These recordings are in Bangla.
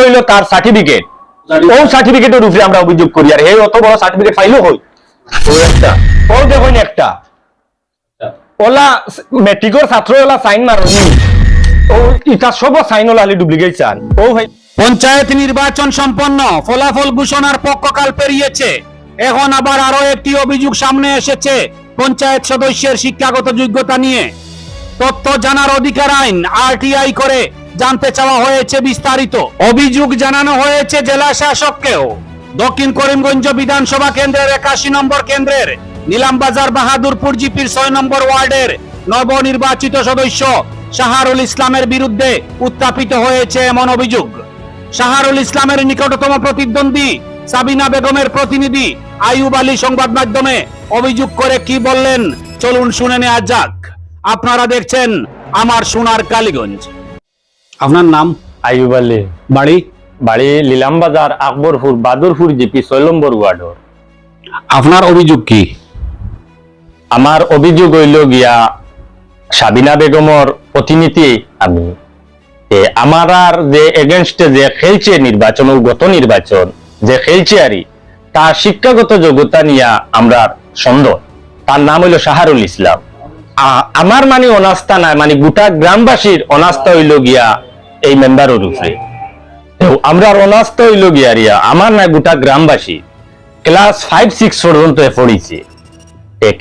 হইল তার সার্টিফিকেট, ও সার্টিফিকেটের উপরে আমরা অভিযোগ করি। আর হে অত বড় সার্টিফিকেট ফাইলও হই ও একটা ও দেখুন একটা ওলা মেট্রিকের ছাত্র ওলা সাইন মারনি ও এটা সব সাইন ওলা ডুপ্লিকেট চান ও ভাই। পঞ্চায়েত নির্বাচন সম্পন্ন, ফলাফল ঘোষণার পক্ষকাল পেরিয়েছে। এখন আবার আরো একটি অভিযোগ সামনে এসেছে পঞ্চায়েত সদস্যের শিক্ষাগত যোগ্যতা নিয়ে। তথ্য জানার অধিকার আইন আরটিআই করে জানতে চাওয়া হয়েছে বিস্তারিত। অভিযোগ জানানো হয়েছে জেলা শাসককেও। দক্ষিণ করিমগঞ্জ বিধানসভা কেন্দ্রের 81 নম্বর কেন্দ্রের নিলামবাজার বাহাদুরপুর জিপির 6 নম্বর ওয়ার্ডের নবনির্বাচিত সদস্য শাহরুল ইসলামের বিরুদ্ধে উত্থাপিত হয়েছে এমন অভিযোগ। শাহরুল ইসলামের নিকটতম প্রতিদ্বন্দ্বী সাবিনা বেগমের প্রতিনিধি আইয়ুব আলী সংবাদ মাধ্যমে অভিযোগ করে কি বললেন চলুন শুনে নেওয়া যাক। আপনারা দেখছেন আমার সোনার কালীগঞ্জ। আপনার নাম? আইয়ুব আলী। বাড়ি? বাড়ি লিলামবাজার আকবরপুর বাদুরপুর জিপি 6 নম্বর ওয়ার্ডর। আপনার অভিযোগ কি? আমার অভিযোগ হইল গিয়া সাবিনা বেগমর প্রতিনিধি আমি আমার আর যে এগেনস্টে যে খেলছে নির্বাচন ও গত নির্বাচন যে খেলছে আরই তার শিক্ষাগত যোগ্যতা নিয়ে আমরা সন্দেহ। তার নাম হইল শাহরুল ইসলাম। আমার মানে অনাস্থা নাই, মানে গোটা গ্রামবাসীর অনাস্থা হইল গিয়া এই মেম্বারের উপরে। আমরা অনাস্থা হইল গিয়া রিয়া আমার না গোটা গ্রামবাসী ক্লাস 5-6 পর্যন্ত পড়িছে।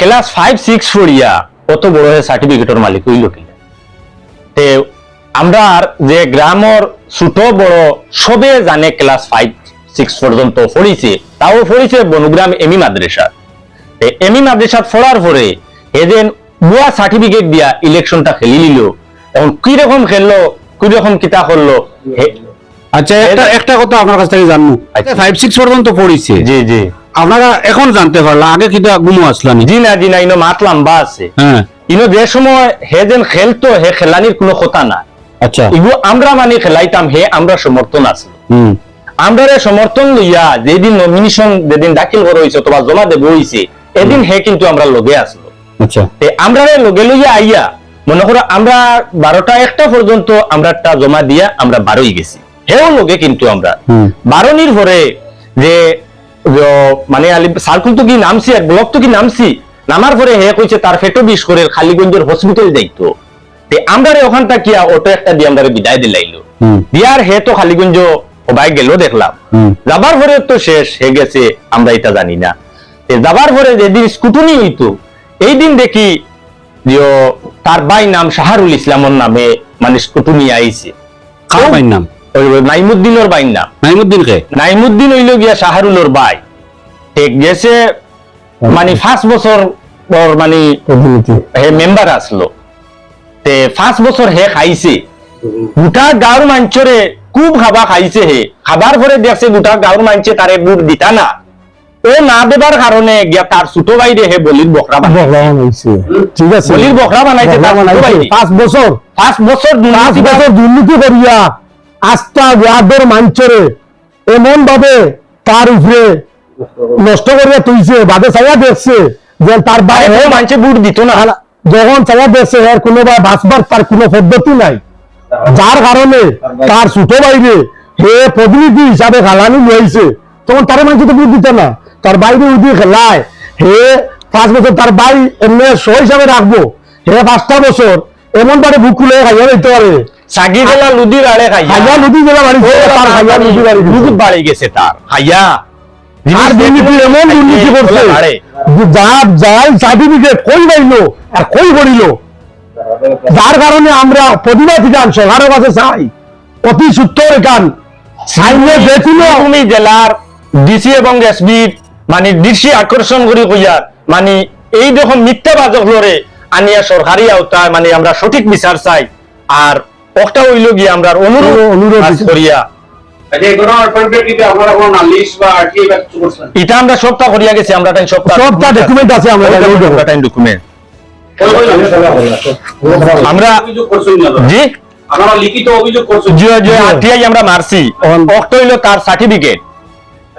ক্লাস 5-6 পড়িয়া কত বড় সার্টিফিকেটের মালিক হইল কিনা। আমরা যে গ্রামের ছোট বড় সবে জানে ক্লাস 5-6 পর্যন্ত পড়িছে, তাও পড়িছে বনগ্রাম এমি মাদ্রাসা। এমি মাদ্রাসা পড়ার পরে এদিন বুয়া সার্টিফিকেট দিয়া ইলেকশনটা খেলি নিল। এখন কি রকম খেললো, কি রকম কিতা করলো। আচ্ছা, একটা কথা আপনার কাছ থেকে জানবো। 5-6 পর্যন্ত পড়িছে? জি জি। আপনারা এখন জানতে পারলা, আগে কিটা গুমো আসলানি? জি না জি না, ইনো মাত লম্বা আছে। হ্যাঁ, ইনো যে সময় হে যেন খেলতো হে খেলানির কোনো কথা না। আচ্ছা, ইগো আমরা মানে খেলাইতাম হে আমরা সমর্থন আসলো। আমরা সমর্থন লইয়া যেদিন নমিনেশন যেদিন দাখিল করা হয়েছে অথবা জমা দেব হয়েছে এদিন হে কিন্তু আমরা লগে আসলো। আচ্ছা, আমরা লগে লইয়া আইয়া মনে করো আমরা 12টা-1টা পর্যন্ত আমরা একটা জমা দিয়া আমরা 12ই গেছি। হেও লগে কিন্তু আমরা 12নির পরে যে মানে সার্কুল তো কি নামছি আর ব্লক তো কি নামছি, নামার পরে হে কইছে তার ফেটো বিষ করে খালিগঞ্জের হসপিটাল যাইতো। আমরা ওখানটা কি অটো একটা দিয়ে আমরা বিদায় দিলাইলো। দিয়ার হে তো খালিগঞ্জ সবাই গেল দেখলাম। যাবার পরে তো শেষ হে গেছে আমরা এটা জানি না। যাবার পরে যেদিন স্কুটনি হইতো এই দিন দেখি যে তার ভাই নাম শাহরুল ইসলামের নামে মানে স্কুটনি আইছে। কার ভাই নাম? নাইমুদ্দিনের ভাই নাম। নাইমুদ্দিন কে? নাইমুদ্দিন হইল গিয়া শাহরুলের ভাই। ঠিক গেছে মানে 5 বছর মানে হে মেম্বার আসলো। 5 বছর হে খাইছে গোটা গাঁর মাঞ্চরে খুব খাবা খাইছে। হে খাবার পরে দেখছে গোটা গাঁর মাঞ্চে তারে বুট দিতা না, ও না দেবার কারণে গিয়া তার ছোট ভাইরে হে বলির বকরা বানাইছে। ঠিক আছে, বলির বকরা বানাইছে। 5 বছর দুর্নীতি করিয়া আস্থা ওয়ার্ডের মাঞ্চরে এমন ভাবে তার উপরে নষ্ট করিয়া তুইছে। বাদে চাইয়া দেখছে যে তার ভাই মাঞ্চে বুট দিত না, যখন চাইয়া দেখছে এর কোনো বাঁচবার তার কোনো পদ্ধতি নাই, যার কারণে তার ছোট বাইরে হে প্রতিনিধি হিসাবে খেলানি হয়েছে। তখন তার মানুষ তো বুঝ দিত না, তার বাইরে উদি খেলায় হে 5 বছর তার বাই এমনি শো হিসাবে রাখবো। হে 5টা বছর এমন পারে বুক খুলে খাইয়া দিতে পারে। সাগি গেলা লুদি বাড়ে খাইয়া লুদি গেলা বাড়ি তার খাইয়া লুদি বাড়ি লুদি বাড়ি গেছে তার খাইয়া। আর দুর্নীতি এমন দুর্নীতি করছে যার যাই সার্টিফিকেট কই পাইলো আর কই করিল, যার কারণে আমরা প্রতিবাদ গান সরকারের কাছে চাই অতি সত্তর গান সাইনে দেখছিল। তুমি জেলার ডিসি এবং এসবি মানে দৃষ্টি আকর্ষণ করি কইয়া মানে এই রকম মিথ্যা বাজক লড়ে আনিয়া সরকারি আওতায় মানে আমরা সঠিক বিচার চাই। আর একটা হইল গিয়ে আমরা অনুরোধ করিয়া এটা আমরা সবটা করিয়া গেছি। আমরা সবটা ডকুমেন্ট আছে, আমরা ডকুমেন্ট আমরা জি আমরা লিখিত অভিযোগ করছি যে আরটিআই আমরা মারছি। অক্ট হইল তার সার্টিফিকেট।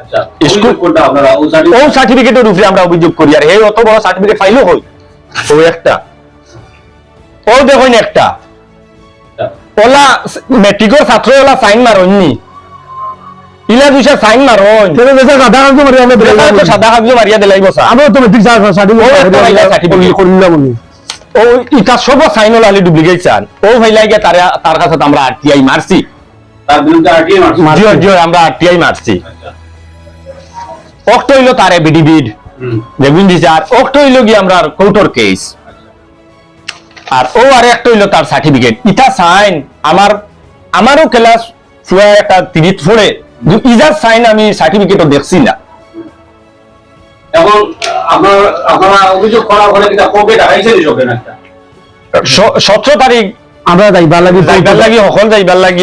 আচ্ছা, স্কুল কোনটা আপনারা ও সার্টিফিকেটের উপরে আমরা অভিযোগ করি। আর হে অত বড় সার্টিফিকেট ফাইলও হই ও একটা ও দেখুন একটা ওলা মেট্রিকের ছাত্র ওলা সাইন মারনি ইলা দুইটা সাইন মারন তেরে দেশে সাদা কাগজ মারি আমরা বেকার তো সাদা কাগজ মারিয়া দিলাই বসা আমরা তো মেট্রিক সার্টিফিকেট করিলাম উনি ও ইটা সব সাইন লালি ডুপ্লিকেট চান ও ভাইলাই গিয়া তার কাছে আমরা আরটিআই মারছি তার বিরুদ্ধে আরটিআই মারছে। জিও জিও আমরা আরটিআই মারছি আচ্ছা। অক্ট হইল তারে বিডিবিড দেখুন দিছে আর অক্ট হইল গিয়ে আমরা কোর্টের কেস আর ও আর একটা হইল তার সার্টিফিকেট ইটা সাইন আমারও ক্লাস ফুয়া একটা তিরিত ফোড়ে ইজার সাইন আমি সার্টিফিকেটও দেখছি না এখন আপনারা অভিযোগ করা হলে কিটা কবে দেখাইছেন এসবের একটা 17 তারিখ আমরা যাইবার লাগি যাইবার লাগি সকল যাইবার লাগি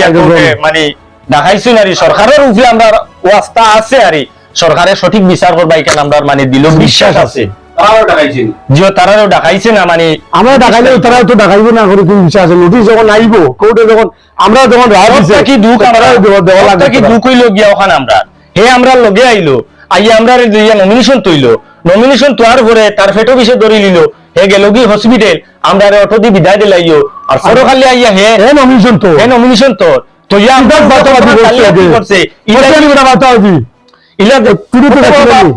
মানে দেখাইছি না সরকারের উপরে আমরা ওয়াস্তা আছে আর সরকারের সঠিক বিচার করবাই কেন আমরা মানে দিল বিশ্বাস আছে তারাও দেখাইছেন জিও তারারও দেখাইছে না মানে আমরা দেখাইলে তারাও তো দেখাইব না করে কোন বিষয় আছে নোটিশ যখন আইব কোর্টে যখন আমরা যখন রায় দিছে কি দুঃখ আমরা দেওয়া লাগবে কি দুঃখ হইল গিয়া ওখানে আমরা হে আমরা লগে আইলো আইয়া আমরা দুইয়া নমিনেশন তৈলো নমিনেশন তোয়ার পরে তার ফেটো বিষে ধরে লিল হে গেল কি হসপিটাল আমরা অটো দি বিদায় দিলাইও আর সরকারলে আইয়া হে নমিনেশন তো নমিনেশন তো ইয়া আমরা করছে ইলা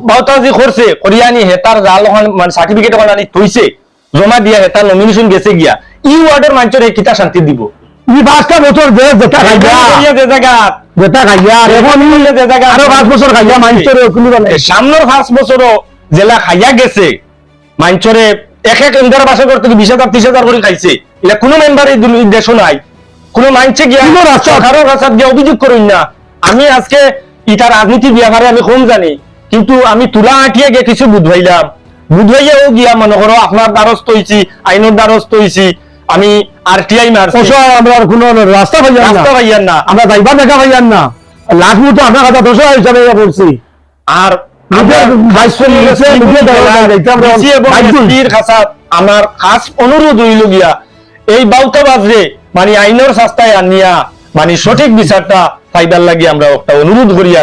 বাউতাজি করছে করিয়ানি হেতার জাল মানে সার্টিফিকেট ওখানে আনি থইছে জমা দিয়া হেতার নমিনেশন গেছে গিয়া ই ওয়ার্ডের মানুষের কিতা শান্তি দিব ই 5টা বছর যে যেটা খাইয়া যে জায়গা যেটা খাইয়া আর এখন যে জায়গা আরো 5 বছর খাইয়া মানুষের কুলিবা নাই সামনের 5 বছরও জেলা খাইয়া গেছে মানুষরে এক ইন্দার বাসা করতে 20,000 30,000 করে খাইছে এটা কোনো মেম্বার এই দেশ নাই কোনো মানুষে গিয়া সরকারের কাছে গিয়া অভিযোগ করুন না আমি আজকে ইটা রাজনীতি ব্যাপারে আমি কম জানি কিন্তু আমি তুলা আঁটিয়ে গিয়ে কিছু বুধভাইয়াও গিয়া মনে করো আপনার দ্বারস্থ হইছি আইনের দ্বারস্থ হইছি আমি আরটিআই মারছি আমরা আর কোনো রাস্তা পাইয়ান না আমরা যাইবার দেখা পাইয়ান না লাখ মতো আপনার কথা 10 হিসাবে করছি আর আমার খাস অনুরোধ হইল গিয়া এই বাউতাবাজরে মানে আইনের শাস্তায় আনিয়া মানে সঠিক বিচারটা পাইবার লাগি আমরা একটা অনুরোধ করিয়া